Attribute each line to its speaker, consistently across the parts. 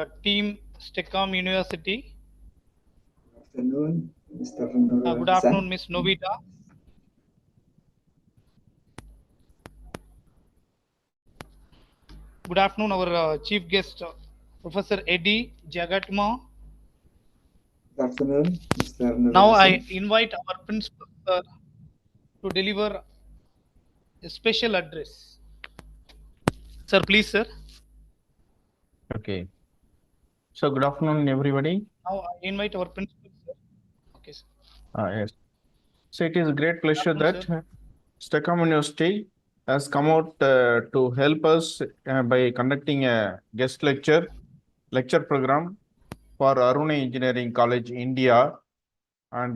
Speaker 1: team STEKOM University.
Speaker 2: Good afternoon, Mr. Nurul
Speaker 1: Good
Speaker 2: Hasan.
Speaker 1: afternoon, Ms. Novita. Good afternoon, our chief guest, Professor Eddie Jogatama.
Speaker 2: Good afternoon, Mr. Nurul
Speaker 1: Now
Speaker 2: Hasan.
Speaker 1: I invite our principal sir to deliver a special address. Sir, please, sir.
Speaker 3: Okay. So good afternoon, everybody.
Speaker 1: Now I invite our principal sir. Okay, sir.
Speaker 3: Yes. So it is a great pleasure that
Speaker 1: Sir.
Speaker 3: STEKOM University has come out to help us by conducting a guest lecture program for Arunai Engineering College, India. And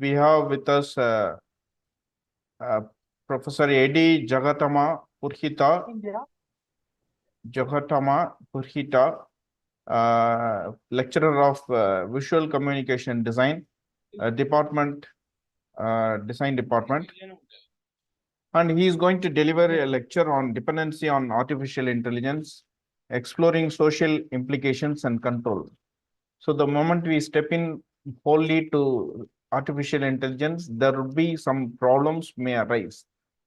Speaker 3: we have with us Professor Eddie Purhita, lecturer of Visual Communication Design Department, Design Department. And he is going to deliver a lecture on dependency on artificial intelligence, exploring social implications and control. So the moment we step in wholly to artificial intelligence, there would be some problems may arise.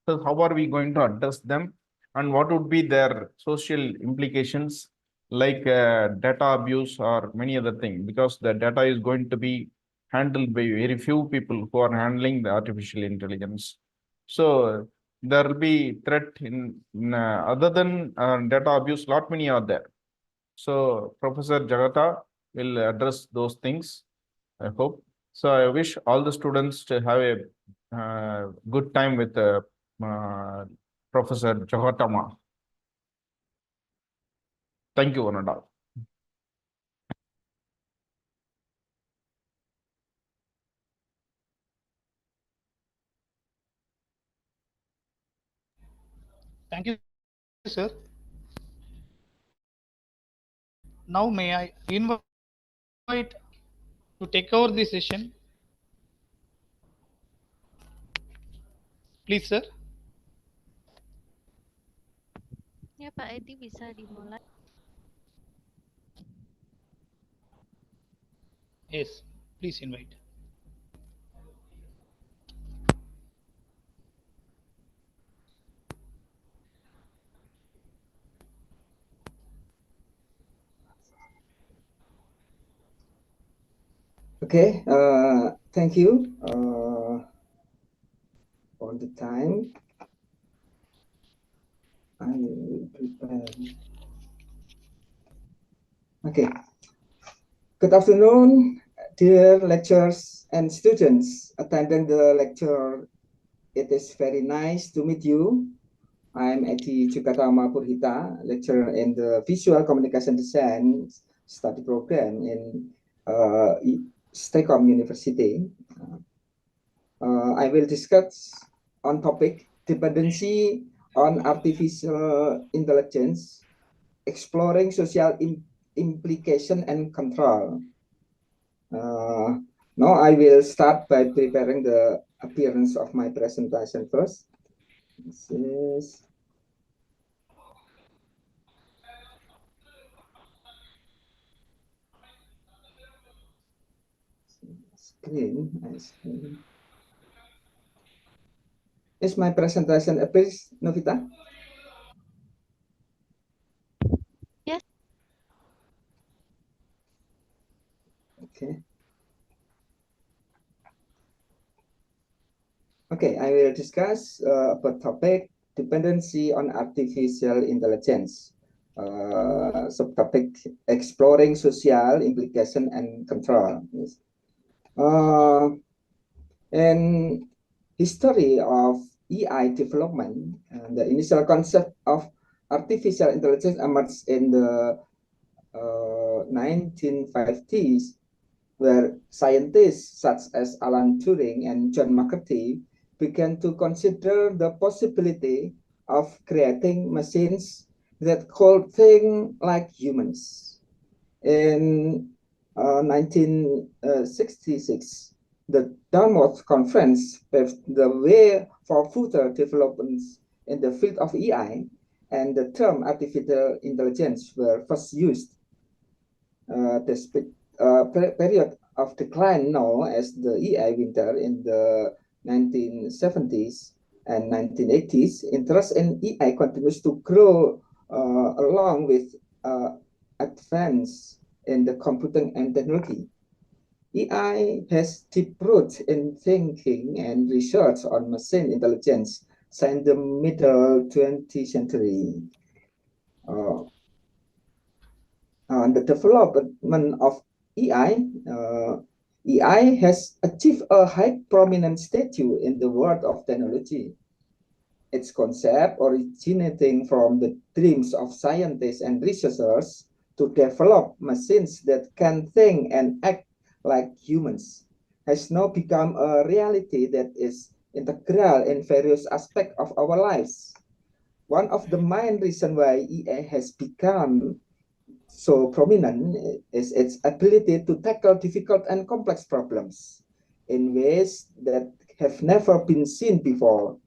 Speaker 3: So how are we going to address them, and what would be their social implications, like data abuse or many other things, because the data is going to be handled by very few people who are handling the artificial intelligence. So there will be threat in other than data abuse, lot many are there. So Professor Jagata will address those things, I hope. So I wish all the students to have a good time with uh, Professor Jogatama. Thank you, one and all.
Speaker 1: Thank you, sir. Now may I invite to take over the session. Please, sir.
Speaker 4: Ya Pak Edi, bisa dimulai.
Speaker 1: Yes, please invite.
Speaker 2: Okay, thank you for the time. I will prepare. Okay. Good afternoon, dear lecturers and students attending the lecture. It is very nice to meet you. I'm Edi Jogatama Purhita, lecturer in the Visual Communication Design study program in STEKOM University. I will discuss on topic dependency on artificial intelligence, exploring social implication and control. Now I will start by preparing the appearance of my presentation first. This is screen. Is my presentation appears, Novita?
Speaker 4: Yes.
Speaker 2: Okay. Okay, I will discuss about topic dependency on artificial intelligence. Subtopic exploring social implication and control. Yes. And history of AI development, the initial concept of artificial intelligence emerged in the 1950s, where scientists such as Alan Turing and John McCarthy began to consider the possibility of creating machines that could think like humans. In 1966, the Dartmouth Conference paved the way for further developments in the field of AI, and the term artificial intelligence were first used. period of decline known as the AI winter in the 1970s and 1980s, interest in AI continues to grow along with advance in the computing and technology. AI has deep roots in thinking and research on machine intelligence since the middle 20th century. The development of AI has achieved a high prominent status in the world of technology. Its concept originating from the dreams of scientists and researchers to develop machines that can think and act like humans has now become a reality that is integral in various aspects of our lives. One of the main reasons why AI has become so prominent is its ability to tackle difficult and complex problems in ways that have never been seen before.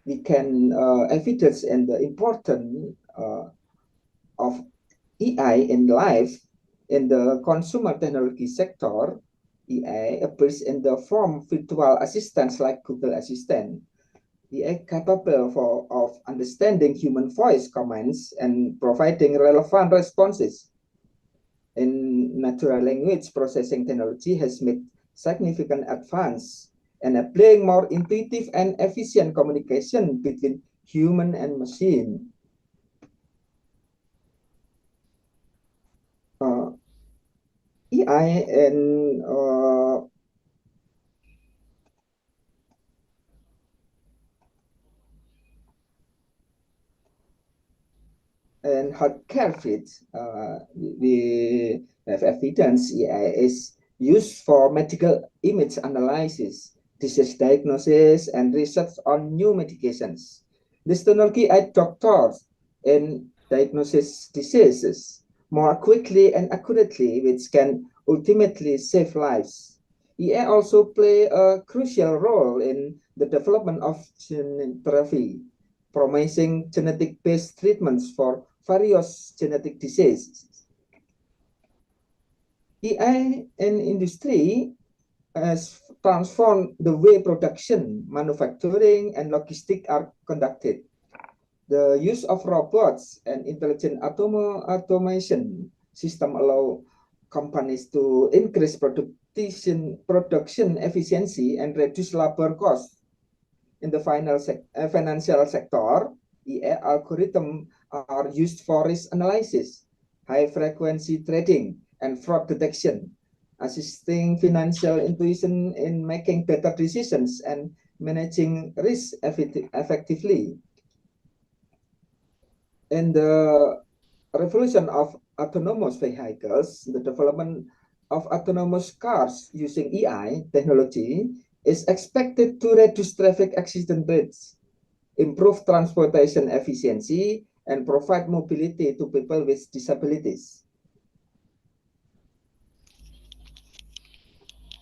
Speaker 2: We can evidence in the importance of AI in life in the consumer technology sector. AI appears in the form virtual assistants like Google Assistant. AI capable of understanding human voice commands and providing relevant responses. In natural language processing technology has made significant advance, enabling more intuitive and efficient communication between human and machine. AI and healthcare field, we have evidence AI is used for medical image analysis, disease diagnosis, and research on new medications. This technology aids doctors in diagnosis diseases more quickly and accurately, which can ultimately save lives. AI also play a crucial role in the development of gene therapy, promising genetic-based treatments for various genetic diseases. AI in industry has transformed the way production, manufacturing, and logistics are conducted. The use of robots and intelligent automation system allow companies to increase production efficiency and reduce labor costs. In the financial sector, AI algorithms are used for risk analysis, high-frequency trading, and fraud detection, assisting financial institutions in making better decisions and managing risk effectively. In the revolution of autonomous vehicles, the development of autonomous cars using AI technology is expected to reduce traffic accident rates, improve transportation efficiency, and provide mobility to people with disabilities.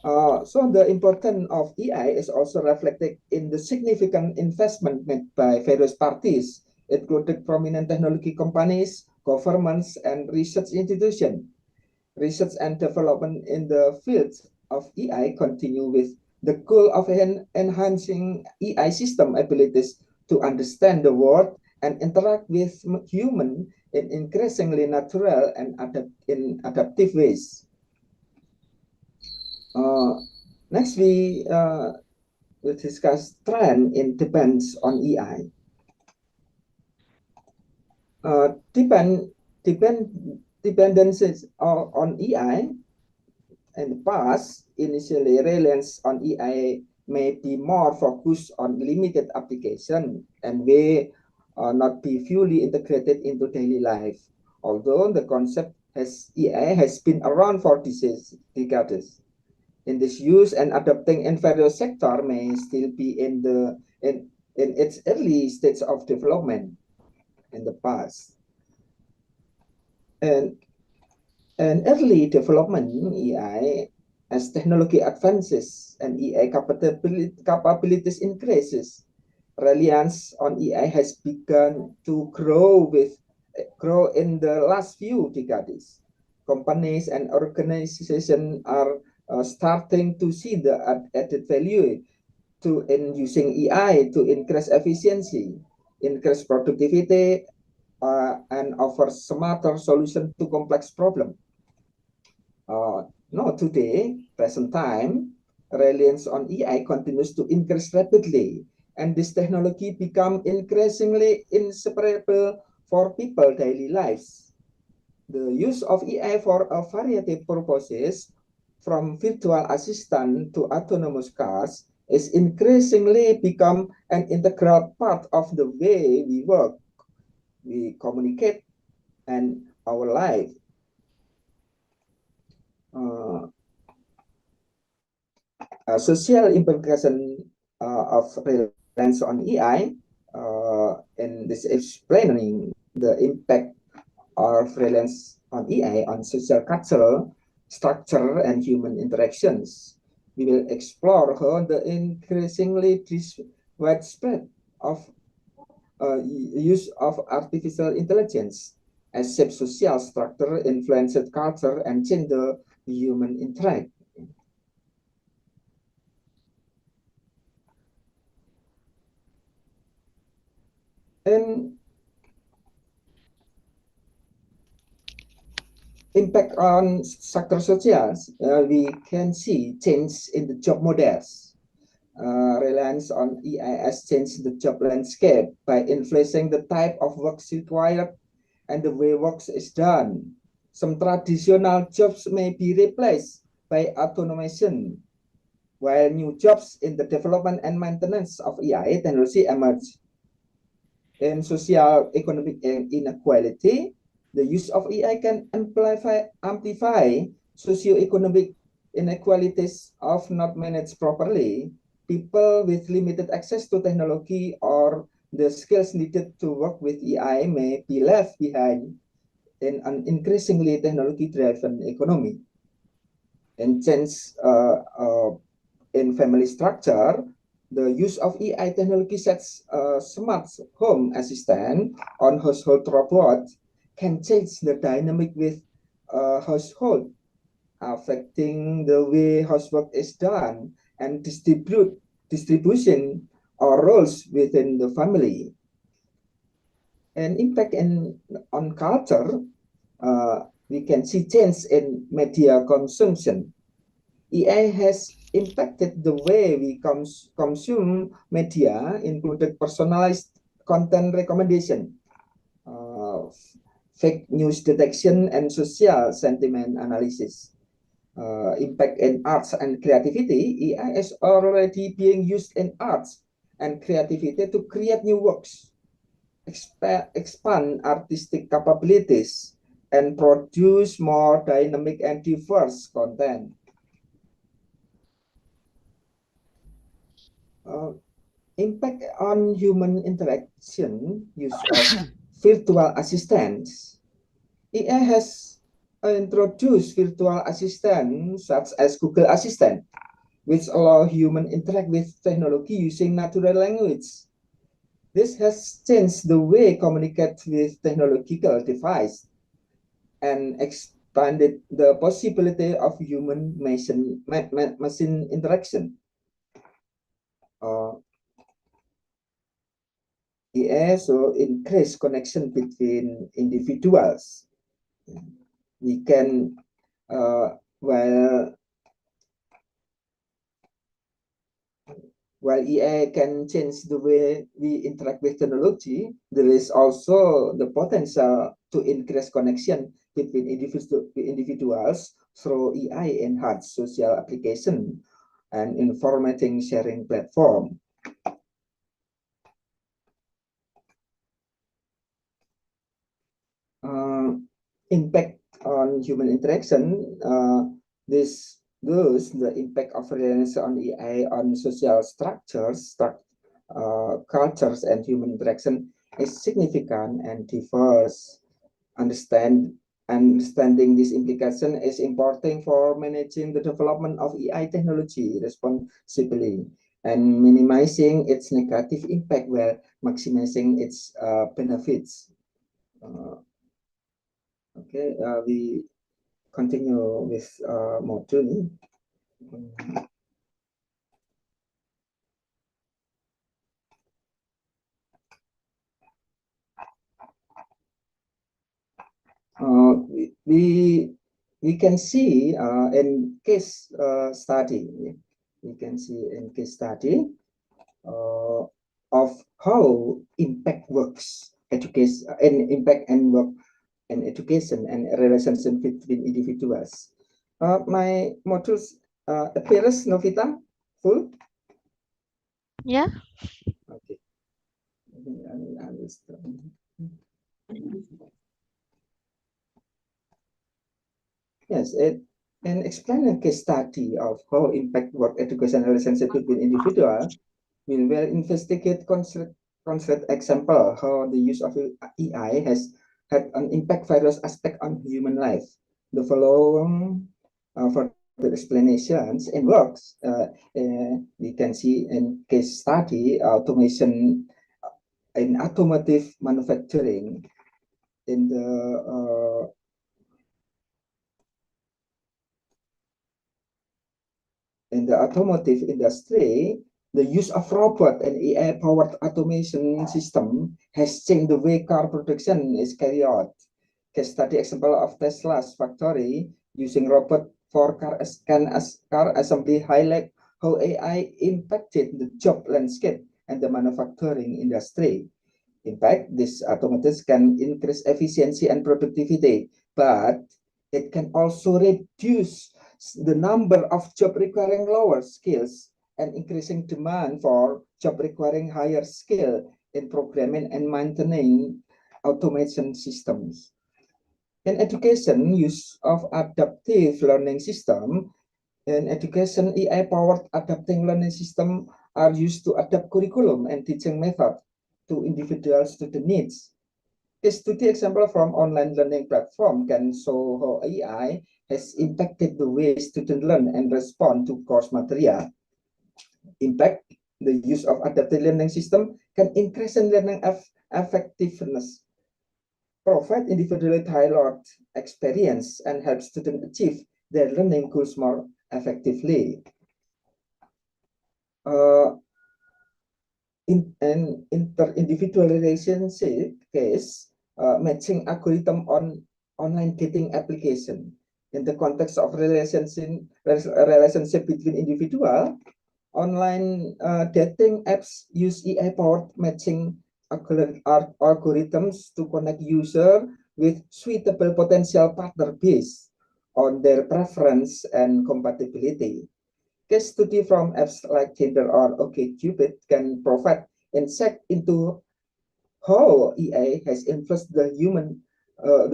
Speaker 2: So the importance of AI is also reflected in the significant investment made by various parties, including prominent technology companies, governments, and research institutions. Research and development in the field of AI continue with the goal of enhancing AI system abilities to understand the world and interact with humans in increasingly natural and adaptive ways. Next, we will discuss trend in depends on AI. Dependencies on AI in the past, initially reliance on AI may be more focused on limited application and may not be fully integrated into daily life. Although the concept AI has been around for decades. In this use and adopting in various sectors may still be in its early stage of development in the past. And early development AI as technology advances and AI capabilities increases, reliance on AI has begun to grow with grow in the last few decades. Companies and organizations are starting to see the added value in using AI to increase efficiency, increase productivity, and offer smarter solution to complex problems. No, today, present time, reliance on AI continues to increase rapidly, and this technology become increasingly inseparable for people daily lives. The use of AI for a variety of purposes, from virtual assistant to autonomous cars, is increasingly become an integral part of the way we work, we communicate, and our life. Social implication of reliance on AI, and this explaining the impact of reliance on AI on social cultural structure and human interactions. We will explore how the increasingly widespread of use of artificial intelligence as shape social structure, influenced culture, and change the human interact. And impact on sector socials, we can see change in the job models. Reliance on AI has changed the job landscape by influencing the type of work required and the way work is done. Some traditional jobs may be replaced by automation, while new jobs in the development and maintenance of AI technology emerge. In social economic inequality, the use of AI can amplify socioeconomic inequalities of not managed properly. People with limited access to technology or the skills needed to work with AI may be left behind in an increasingly technology-driven economy. And change in family structure, the use of AI technology sets smart home assistant on household robot can change the dynamic with household, affecting the way housework is done and distribution or roles within the family. And impact on culture, we can see change in media consumption. AI has impacted the way we consume media, including personalized content recommendation, fake news detection, and social sentiment analysis. Impact in arts and creativity, AI is already being used in arts and creativity to create new works, expand artistic capabilities, and produce more dynamic and diverse content. Impact on human interaction, use of virtual assistants. AI has introduced virtual assistants such as Google Assistant, which allow human interact with technology using natural language. This has changed the way communicate with technological device and expanded the possibility of human machine interaction. AI so increase connection between individuals. We can while AI can change the way we interact with technology, there is also the potential to increase connection between individuals through AI enhanced social application and information sharing platform. Impact on human interaction, the impact of reliance on AI on social structures, cultures, and human interaction is significant and diverse. Understanding this implication is important for managing the development of AI technology responsibly and minimizing its negative impact while maximizing its benefits. Okay, we continue with module. We can see in case study. We can see in case study of how impact works, education and impact and work and education and relationship between individuals. My modules appears Novita full.
Speaker 4: Yeah.
Speaker 2: Okay. I will start. Yes, and explain a case study of how impact work education relationship between individual. We will investigate concrete example how the use of AI has had an impact various aspect on human life. The following further explanations and works we can see in case study automation in automotive manufacturing in the automotive industry. The use of robot and AI-powered automation system has changed the way car production is carried out. Case study example of Tesla's factory using robot for car assembly highlight how AI impacted the job landscape and the manufacturing industry. In fact, this automation can increase efficiency and productivity, but it can also reduce the number of jobs requiring lower skills and increasing demand for job requiring higher skill in programming and maintaining automation systems. In education, use of adaptive learning system. In education, AI-powered adapting learning system are used to adapt curriculum and teaching method to individual student needs. This study example from online learning platform can show how AI has impacted the way students learn and respond to course material. Impact, the use of adaptive learning system can increase in learning effectiveness, provide individually tailored experience, and help students achieve their learning goals more effectively. In an inter-individual relationship case, matching algorithm on online dating application in the context of relationship between individual, online dating apps use AI-powered matching algorithms to connect user with suitable potential partner based on their preference and compatibility. Case study from apps like Tinder or OkCupid can provide insight into how AI has influenced the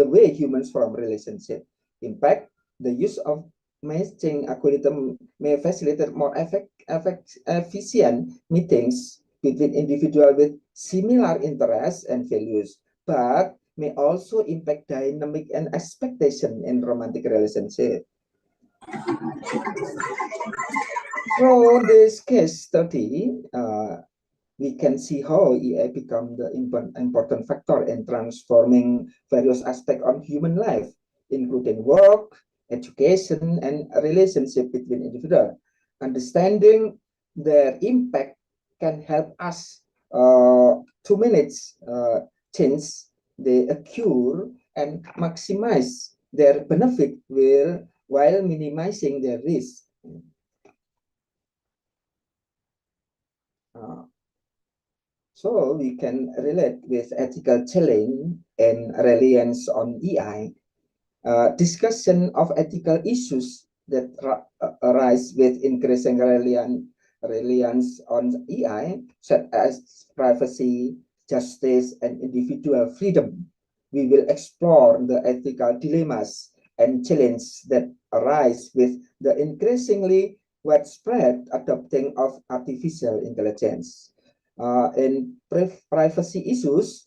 Speaker 2: way humans form relationship. In fact, the use of matching algorithm may facilitate more efficient meetings between individuals with similar interests and values, but may also impact dynamic and expectation in romantic relationship. From this case study, we can see how AI become the important factor in transforming various aspects of human life, including work, education, and relationship between individuals. Understanding their impact can help us to manage change they occur and maximize their benefit while minimizing their risk. So we can relate with ethical challenge and reliance on AI. Discussion of ethical issues that arise with increasing reliance on AI, such as privacy, justice, and individual freedom. We will explore the ethical dilemmas and challenges that arise with the increasingly widespread adopting of artificial intelligence. In privacy issues,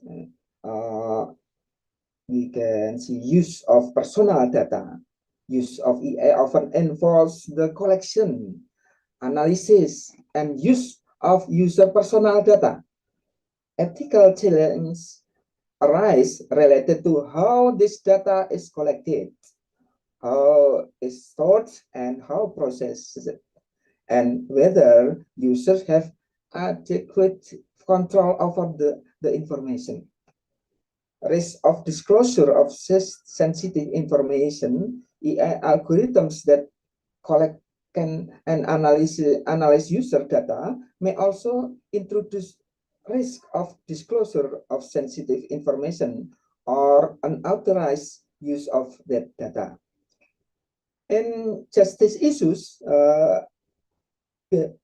Speaker 2: we can see use of personal data. Use of AI often involves the collection, analysis, and use of user personal data. Ethical challenge arise related to how this data is collected, how it's stored, and how processed, and whether users have adequate control over the information. Risk of disclosure of sensitive information, AI algorithms that collect and analyze user data may also introduce risk of disclosure of sensitive information or unauthorized use of that data. In justice issues,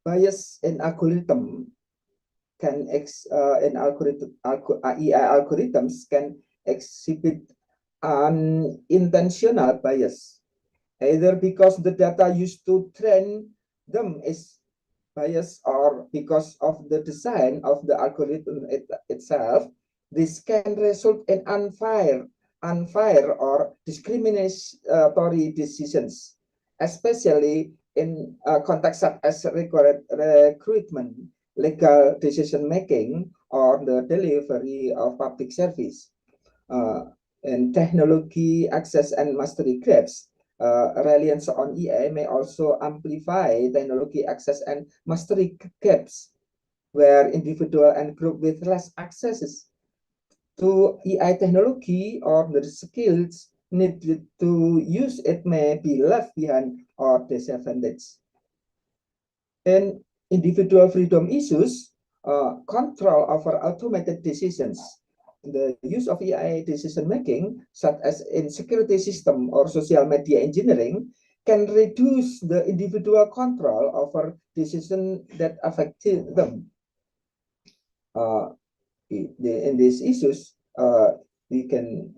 Speaker 2: bias in algorithm can AI algorithms can exhibit unintentional bias, either because the data used to train them is biased or because of the design of the algorithm itself. This can result in unfair or discriminatory decisions, especially in contexts such as recruitment, legal decision making, or the delivery of public service. And technology access and mastery gaps. Reliance on AI may also amplify technology access and mastery gaps, where individual and group with less access to AI technology or the skills needed to use it may be left behind or disadvantaged. In individual freedom issues, control over automated decisions, the use of AI decision making, such as in security system or social media engineering, can reduce the individual control over decisions that affect them. In these issues, we can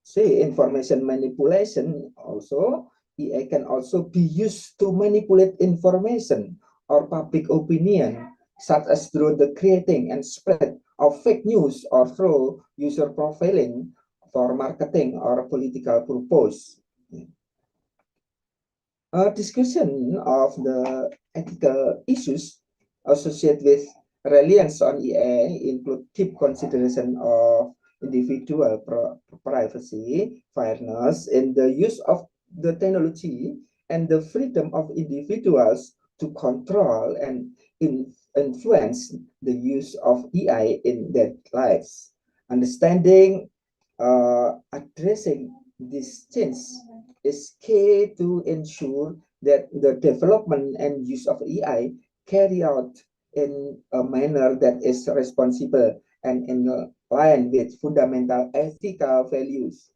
Speaker 2: say information manipulation also. AI can also be used to manipulate information or public opinion, such as through the creating and spread of fake news or through user profiling for marketing or political purpose. A discussion of the ethical issues associated with reliance on AI include deep consideration of individual privacy, fairness in the use of the technology, and the freedom of individuals to control and influence the use of AI in their lives. Understanding, addressing this change is key to ensure that the development and use of AI carry out in a manner that is responsible and in line with fundamental ethical values.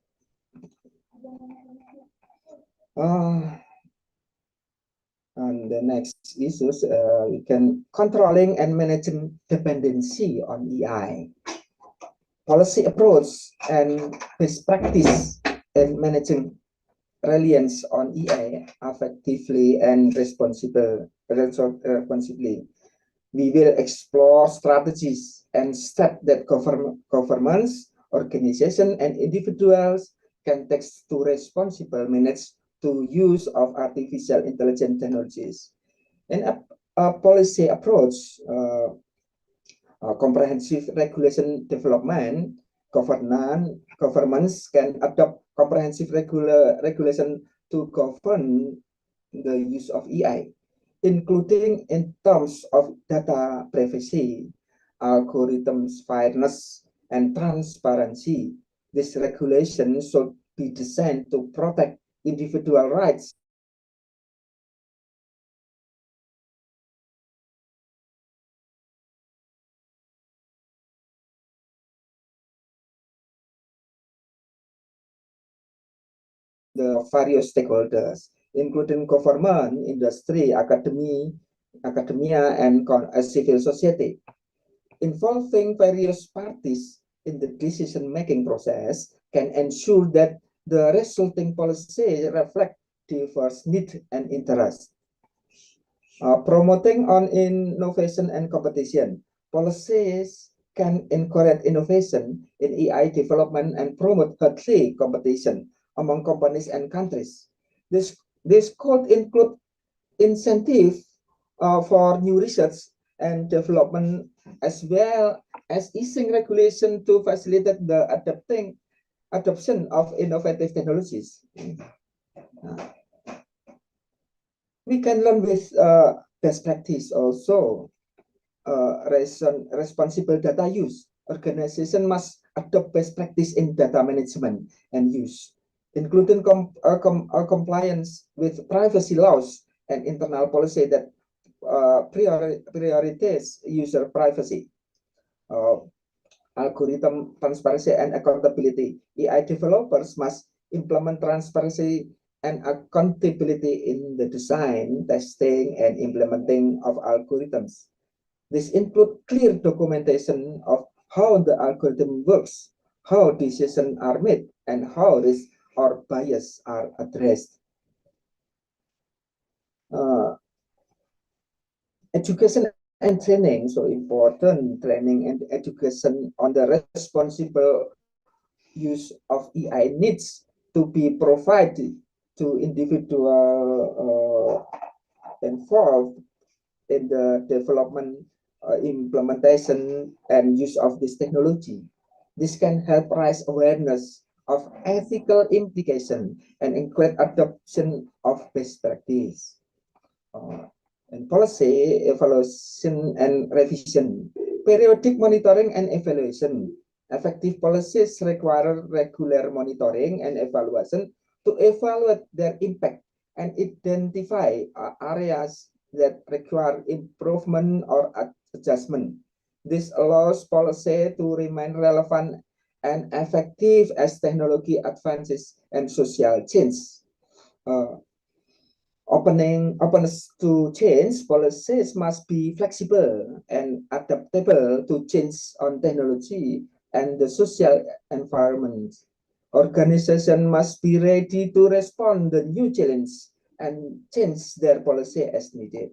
Speaker 2: And the next issues, we can controlling and managing dependency on AI. Policy approach and best practice in managing reliance on AI effectively and responsibly. We will explore strategies and steps that governments, organizations, and individuals can take to responsible manage to use of artificial intelligence technologies. In a policy approach, comprehensive regulation development, governments can adopt comprehensive regulation to govern the use of AI, including in terms of data privacy, algorithms fairness, and transparency. This regulation should be designed to protect individual rights the various stakeholders, including government, industry, academia, and civil society. Involving various parties in the decision-making process can ensure that the resulting policy reflect diverse needs and interests. Promoting on innovation and competition. Policies can encourage innovation in AI development and promote healthy competition among companies and countries. This could include incentive for new research and development, as well as easing regulation to facilitate the adoption of innovative technologies. We can learn with best practice also. Responsible data use. Organization must adopt best practice in data management and use, including compliance with privacy laws and internal policy that prioritize user privacy. Algorithm transparency and accountability. AI developers must implement transparency and accountability in the design, testing, and implementing of algorithms. This includes clear documentation of how the algorithm works, how decisions are made, and how risk or bias are addressed. Education and training, so important training and education on the responsible use of AI needs to be provided to individual involved in the development, implementation, and use of this technology. This can help raise awareness of ethical implication and encourage adoption of best practice. And policy evaluation and revision, periodic monitoring and evaluation. Effective policies require regular monitoring and evaluation to evaluate their impact and identify areas that require improvement or adjustment. This allows policy to remain relevant and effective as technology advances and social change. Openness to change, policies must be flexible and adaptable to change on technology and the social environment. Organizations must be ready to respond to new challenges and change their policy as needed.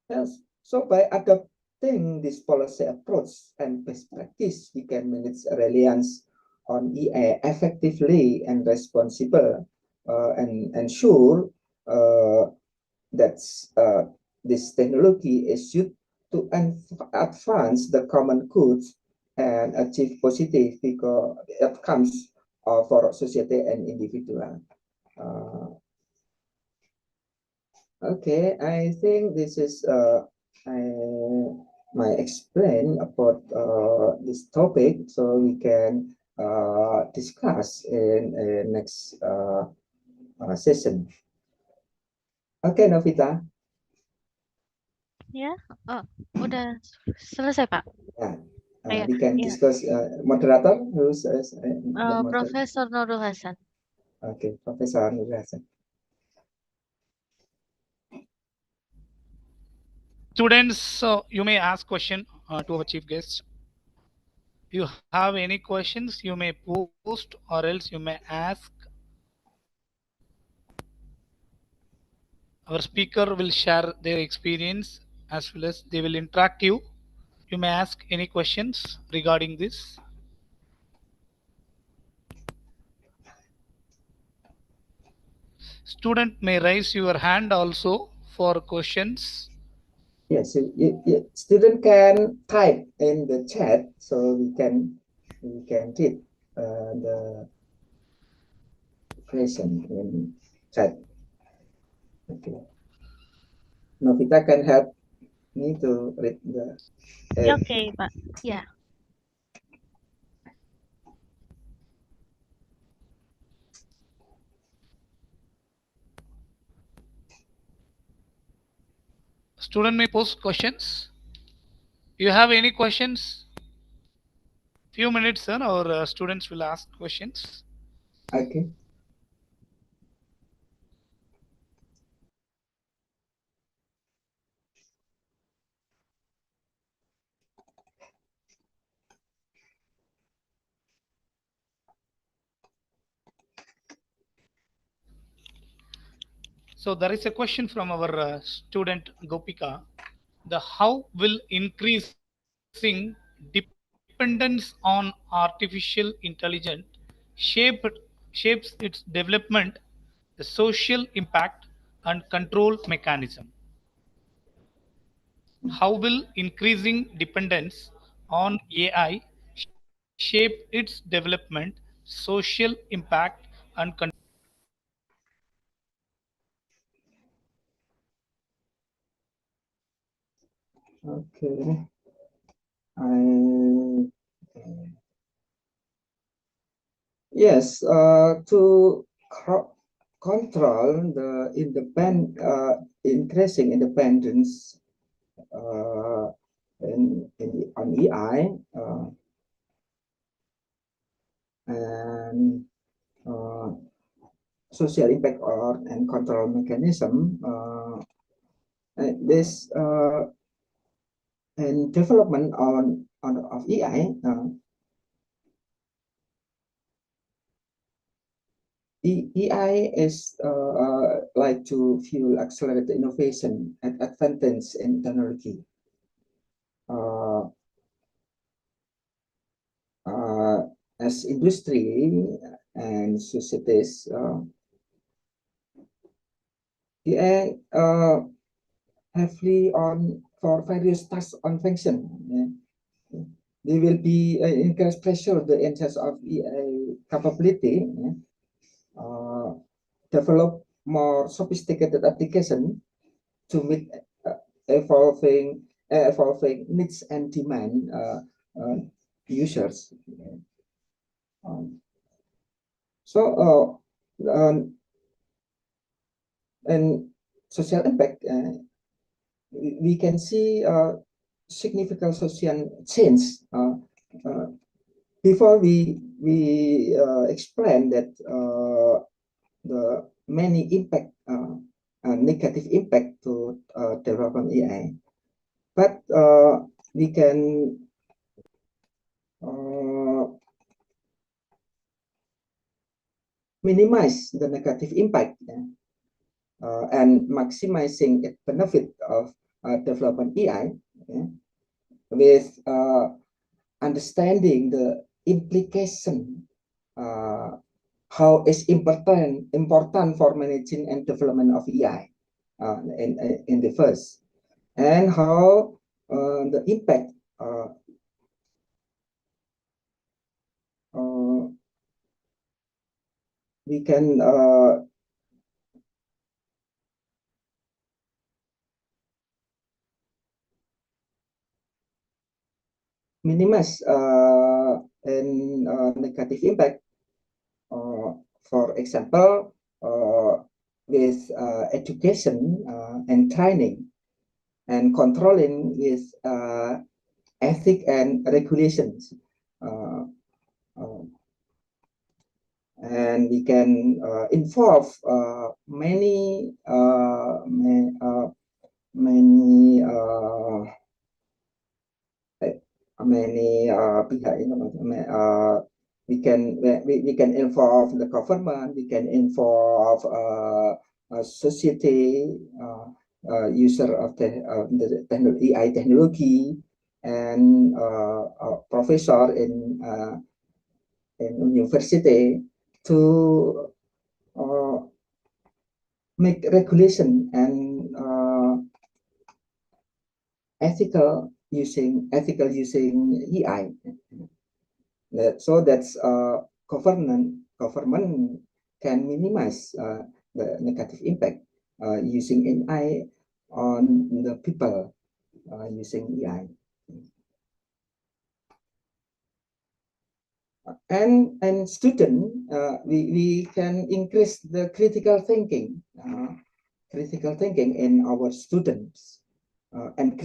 Speaker 2: Yes. So by adopting this policy approach and best practice, we can manage reliance on EA effectively and responsible and ensure that this technology is used to advance the common goods and achieve positive outcomes for society and individual. Okay, I think this is my explain about this topic, so we can discuss in next session. Okay, Novita.
Speaker 4: Ya. Oh, udah selesai, Pak.
Speaker 2: Yeah,
Speaker 4: Iya,
Speaker 2: we can
Speaker 4: iya.
Speaker 2: discuss. Moderator, who's the moderator?
Speaker 4: Profesor Nurul Hasan.
Speaker 2: Okay, Professor Nurul Hasan.
Speaker 1: Students, you may ask question to our chief guest. If you have any questions, you may post or else you may ask. Our speaker will share their experience as well as they will interact you. You may ask any questions regarding this. Student may raise your hand also for questions.
Speaker 2: Yes, student can type in the chat, so we can read the question in chat. Okay. Novita can help me to read the.
Speaker 4: Okay, Pak. Ya.
Speaker 1: Student may post questions. You have any questions? Few minutes, sir. Our students will ask questions.
Speaker 2: Okay.
Speaker 1: So there is a question from our student Gopika. The how will increasing dependence on artificial intelligence shapes its development, the social impact, and control mechanism? how will increasing dependence on AI shape its development, social impact, and
Speaker 2: Okay. I Yes, to control the increasing independence on EI and uh, social impact or and control mechanism, this and development on of EI. EI is like to fuel accelerate innovation and advance in technology. Uh, as industry and societies, EI heavily on for various tasks on function. Yeah. There will be increased pressure the enhance of EI capability. Yeah. Develop more sophisticated application to meet evolving needs and demand users. Um, so and social impact, we can see significant social change. Before we explain that the many impact, negative impact to development AI, but we can minimize the negative impact, and maximizing its benefit of development AI, with understanding the implication, how it's important for managing and development of AI in the first, and how the impact we can minimize and negative impact. For example, with education and training and controlling with ethic and regulations. And we can involve many pihak, we can involve the government, we can involve society, user of the AI technology, and professor in university to make regulation and ethical using AI. So that's government can minimize the negative impact using AI on the people using AI. And student, we can increase the critical thinking in our students, and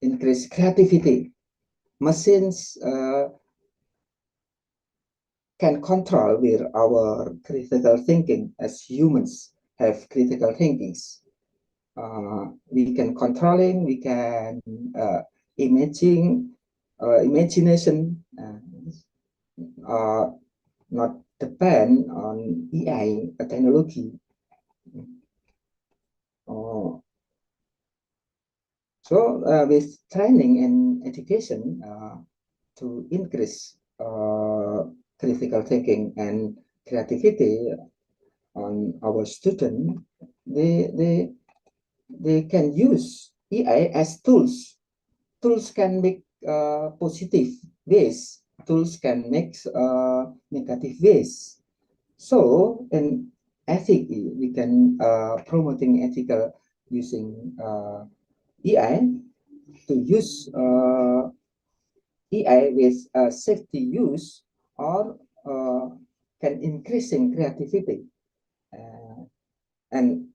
Speaker 2: increase creativity. Machines can control with our critical thinking as humans have critical thinkings. We can controlling, we can imagination, not depend on AI technology. So with training and education to increase critical thinking and creativity on our student, they they can use AI as tools. Tools can make positive ways. Tools can make negative ways. So, in ethic, we can promoting ethical using AI to use AI with safety use or can increasing creativity and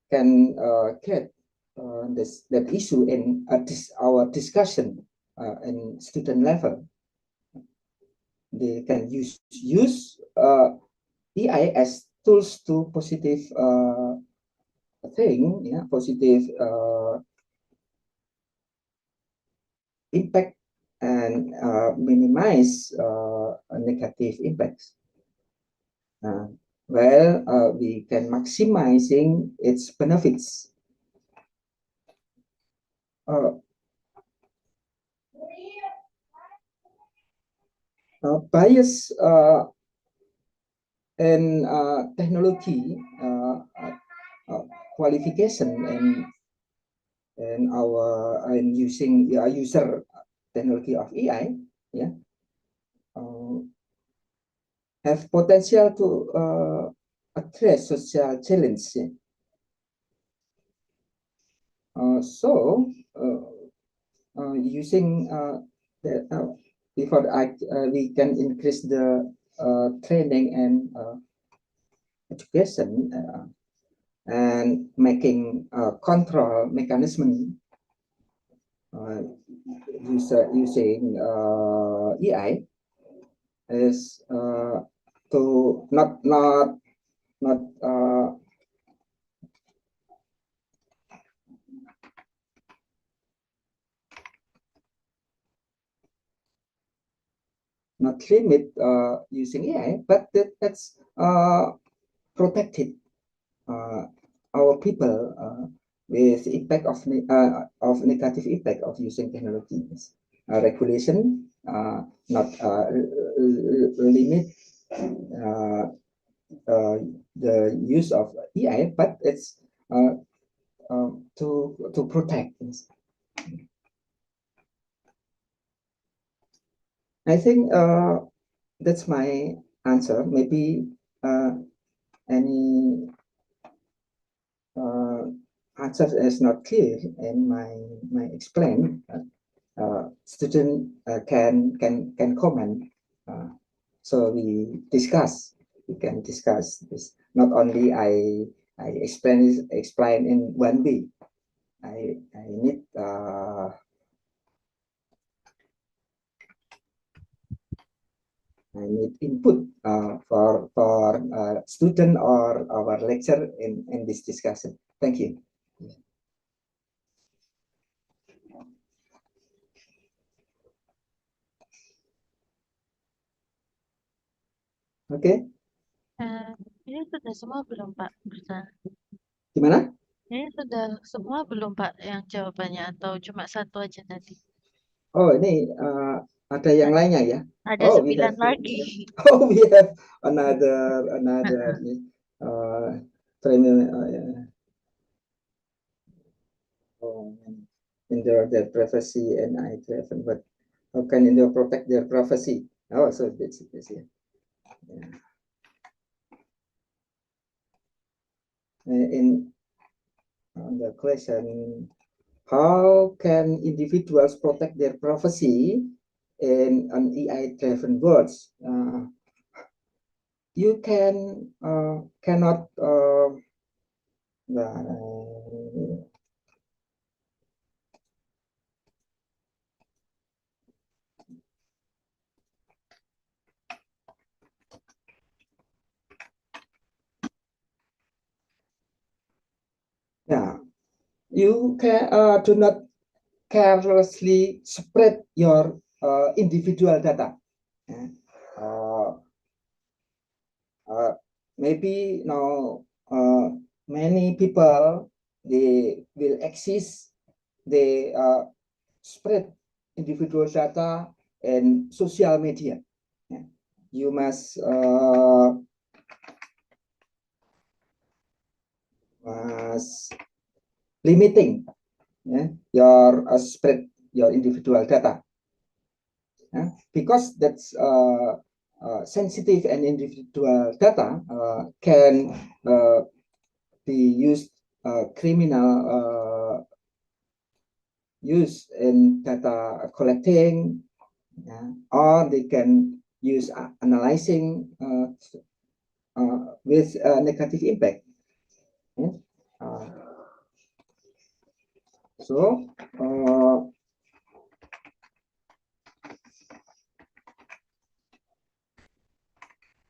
Speaker 2: can get that issue in our discussion in student level. They can use AI as tools to positive thing, yeah, positive impact and minimize negative impacts. We can maximizing its benefits. Bias and technology qualification and our and using user technology of AI, yeah, have potential to address social challenge. Using before we can increase the training and education and making control mechanism using AI is to not limit using AI, but that's protected our people with impact of negative impact of using technologies. Regulation not limit the use of AI, but it's to protect. I think that's my answer. Maybe any answer is not clear in my explain. Student can comment. So we can discuss this. Not only I explain in one way. I need input for student or our lecture in this discussion. Thank you. Oke.
Speaker 4: Ini sudah semua belum Pak?
Speaker 2: Gimana?
Speaker 4: Ini sudah semua belum Pak yang jawabannya atau cuma satu aja tadi?
Speaker 2: Oh, ini ada yang lainnya ya?
Speaker 4: Ada 9 lagi.
Speaker 2: Oh, we have another in their privacy and I driven, but how can they protect their privacy? Oh, so that's yeah. In the question, how can individuals protect their privacy in an AI-driven world? You cannot you can do not carelessly spread your individual data. Maybe now many people they will access, they spread individual data and social media. You must limiting your spread your individual data, because that's sensitive and individual data can be used criminal use in data collecting, or they can use analyzing with negative impact. So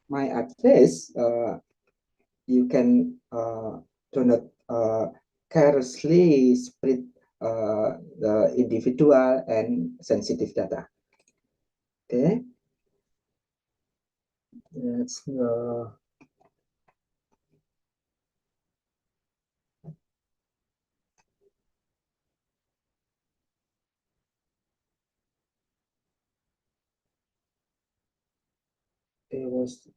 Speaker 2: my advice, you can do not carelessly spread the individual and sensitive data. Okay, that's it was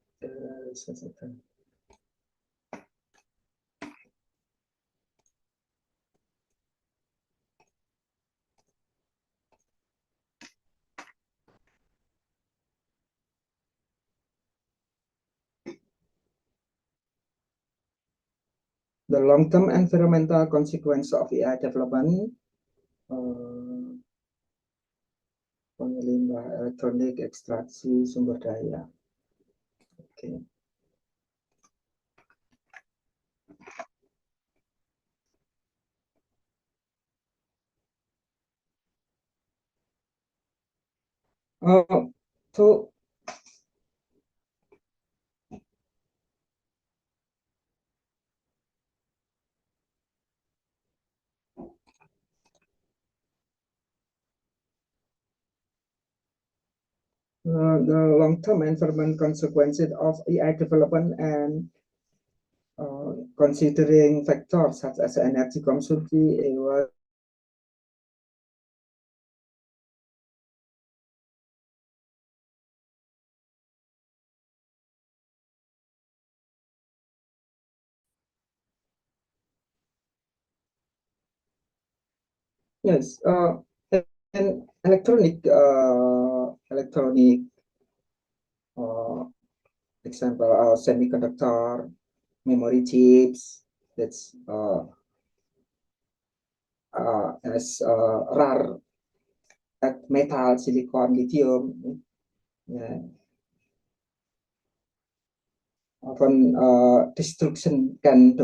Speaker 2: the long-term environmental consequence of AI development. Limbah elektronik, ekstraksi sumber daya. Okay. So the long-term environment consequences of AI development and considering factors such as energy consumption, yes, and electronic example, semiconductor, memory chips, that's as rare earth metal, silicon, lithium. Yeah. Often destruction can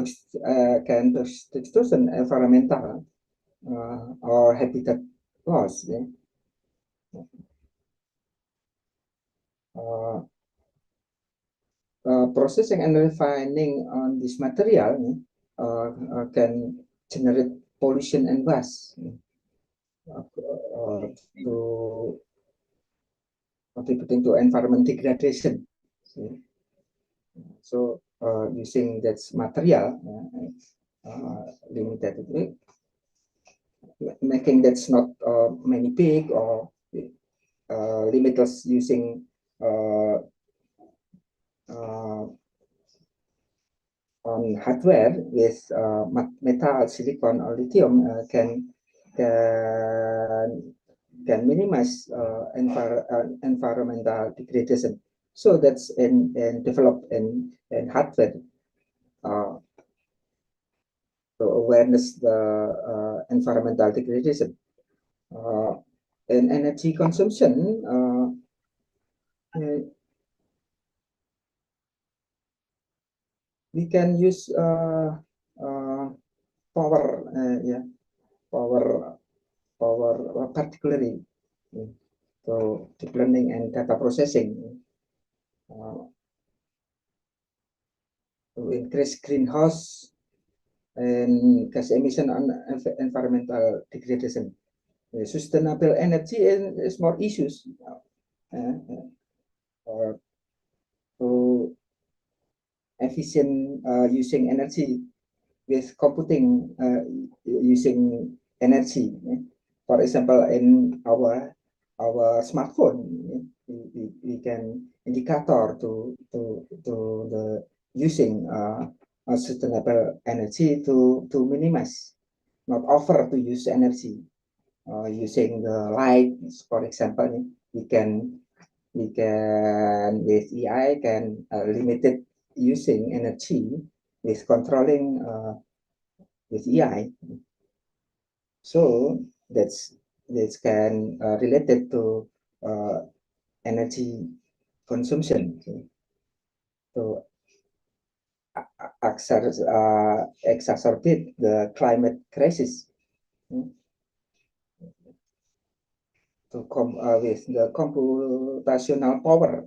Speaker 2: destruction environmental or habitat loss. Yeah. Processing and refining on this material can generate pollution and waste to contributing to environment degradation. So using that material limited, making that's not many big or limitless using on hardware with metal, silicon, or lithium can minimize environmental degradation. So that's in developed in hardware. So awareness the environmental degradation and energy consumption. We can use power, power particularly so deep learning and data processing to increase greenhouse and gas emission on environmental degradation. Sustainable energy is more issues to efficient using energy with computing using energy. For example, in our smartphone, we can indicator to the using sustainable energy to minimize, not offer to use energy. Using the light, for example, we can with AI can limited using energy with controlling with AI. So that's can related to energy consumption. So exacerbate the climate crisis. To with the computational power,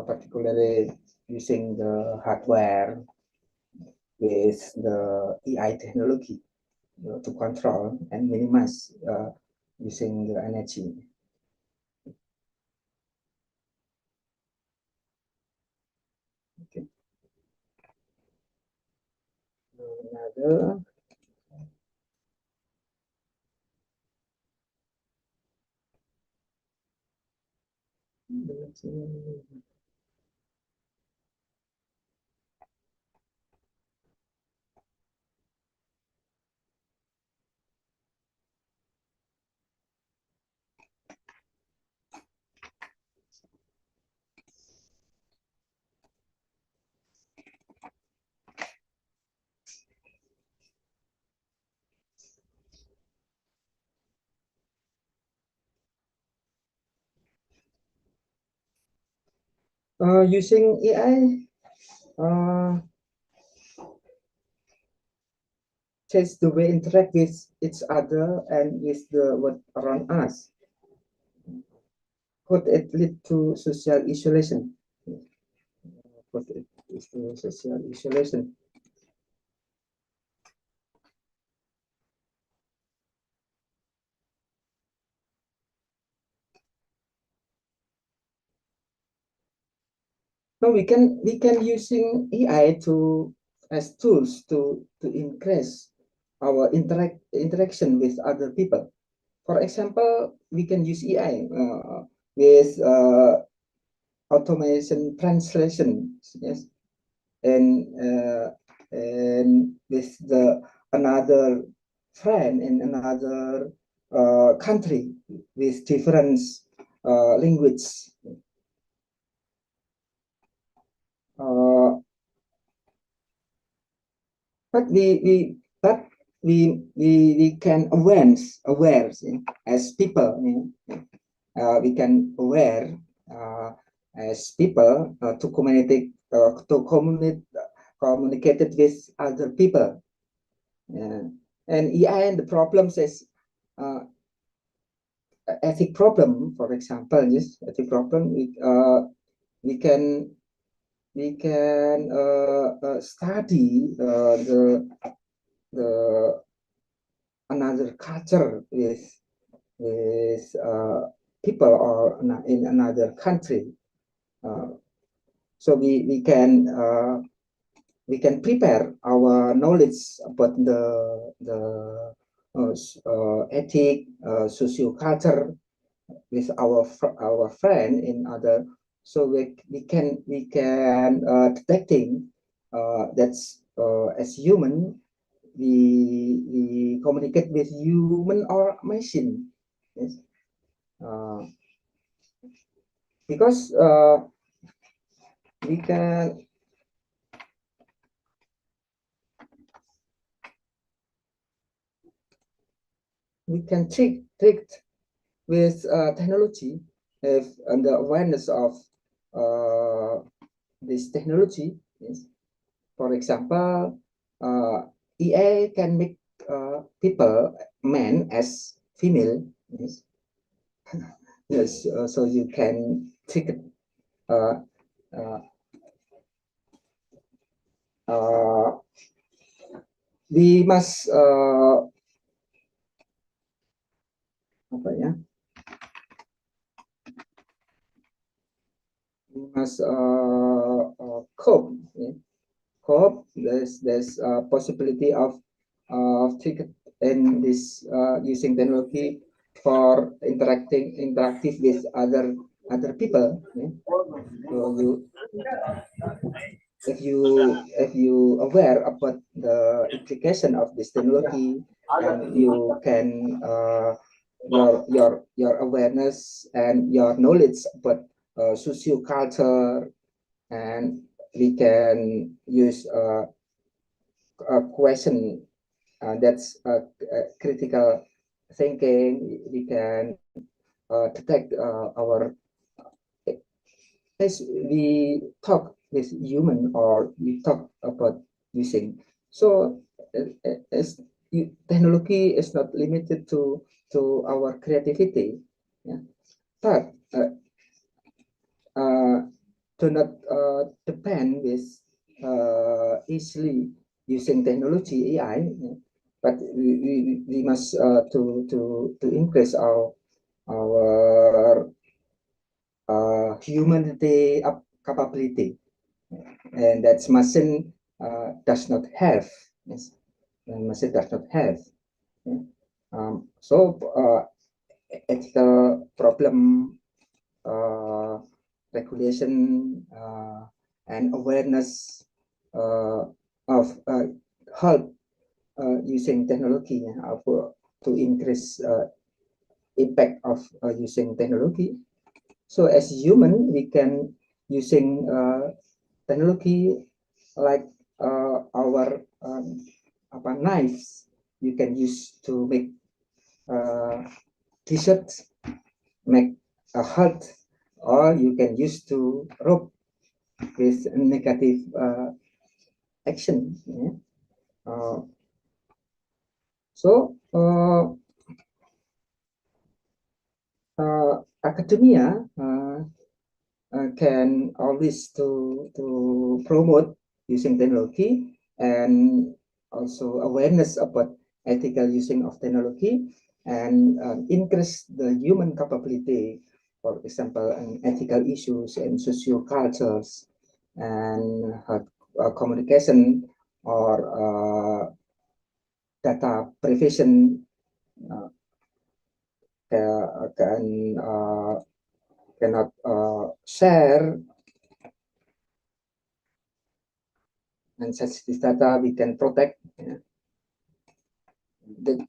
Speaker 2: particularly using the hardware with the AI technology to control and minimize using the energy. Okay. Another. Using AI change the way interact with each other and with the what around us. Could it lead to social isolation? Could it lead to social isolation? No, we can using AI to as tools to increase our interaction with other people. For example, we can use AI with automation translation, yes, and with the another friend in another country with different language. But we can aware as people. We can aware as people to communicate it with other people. And AI and the problems is ethic problem, for example, yes, ethic problem. We can study the another culture with people or in another country. So we can prepare our knowledge about the ethic, socio culture with our friend in other. So we can detecting that's as human we communicate with human or machine. Yes. Because we can trick with technology if and the awareness of this technology. Yes. For example, EA can make people men as female. Yes. Yes. So you can trick it. We must apa ya? We must cope. Yeah? Cope. There's a possibility of trick in this using technology for interactive with other people. Yeah? So if you aware about the implication of this technology, and you can your awareness and your knowledge about socio culture, and we can use a question that's critical thinking. We can detect our as we talk with human, or we talk about using. So as technology is not limited to our creativity, yeah, but do not depend with easily using technology AI, yeah, but we must to increase our humanity capability, and that machine does not have. Yes, machine does not have. Yeah. So ethical problem, regulation, and awareness of help using technology to increase impact of using technology. So as human, we can using technology like our knives. You can use to make t-shirts, make a hut, or you can use to rope with negative action. Yeah. So academia can always to promote using technology, and also awareness about ethical using of technology, and increase the human capability, for example, ethical issues and socio cultures, and communication, or data prevention can cannot share and sensitive data we can protect. Yeah.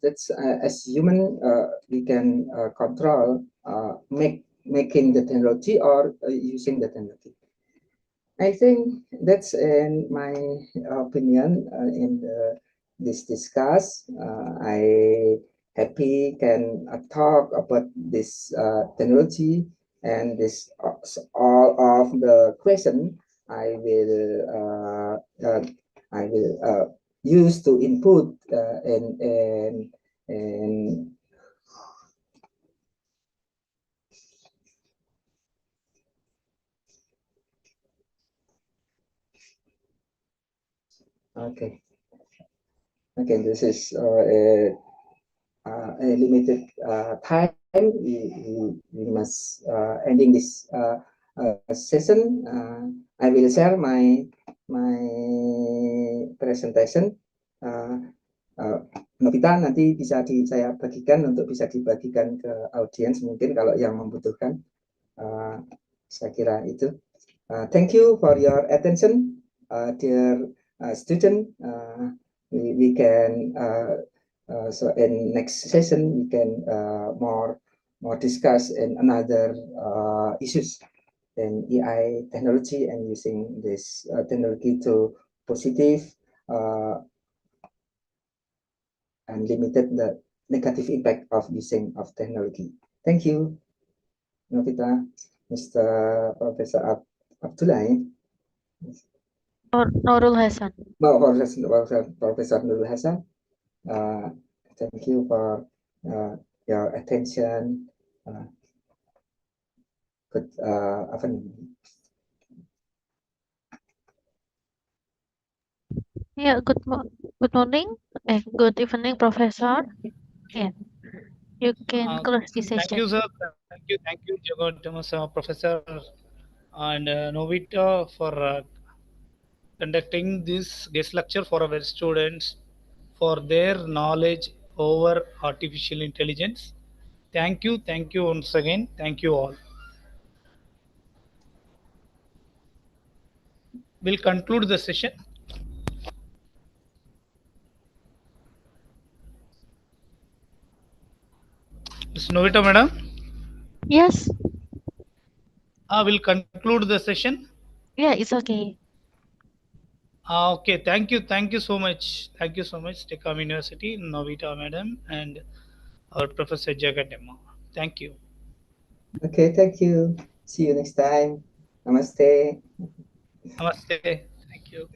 Speaker 2: That's as human we can control making the technology, or using the technology. I think that's in my opinion in this discuss. I happy can talk about this technology, and this all of the question I will use to input and okay. This is a limited time. We must ending this session. I will share my presentation. Novita nanti bisa saya bagikan untuk bisa dibagikan ke audiens mungkin kalau yang membutuhkan. Saya kira itu. Thank you for your attention, dear student. We can so in next session we can more discuss in another issues in AI technology, and using this technology to positive and limited the negative impact of using of technology. Thank you, Novita, Mr. Professor Abdullah.
Speaker 4: Nurul Hasan.
Speaker 2: No, Professor Nurul Hasan. Thank you for your attention. Good afternoon.
Speaker 4: Yeah, good morning. Good evening, Professor. Yeah, you can close the
Speaker 1: Thank
Speaker 4: session.
Speaker 1: you, sir. Thank you, Jogatama, Professor, and Novita for conducting this guest lecture for our students for their knowledge over artificial intelligence. Thank you once again. Thank you all. We'll conclude the session. Ms. Novita, madam.
Speaker 4: Yes.
Speaker 1: We'll conclude the session.
Speaker 4: Yeah, it's okay.
Speaker 1: Okay, thank you so much. Thank you so much, STEKOM University, Novita madam, and our Professor Jogatama. Thank you.
Speaker 2: Okay, thank you. See you next time. Namaste.
Speaker 1: Namaste. Thank you.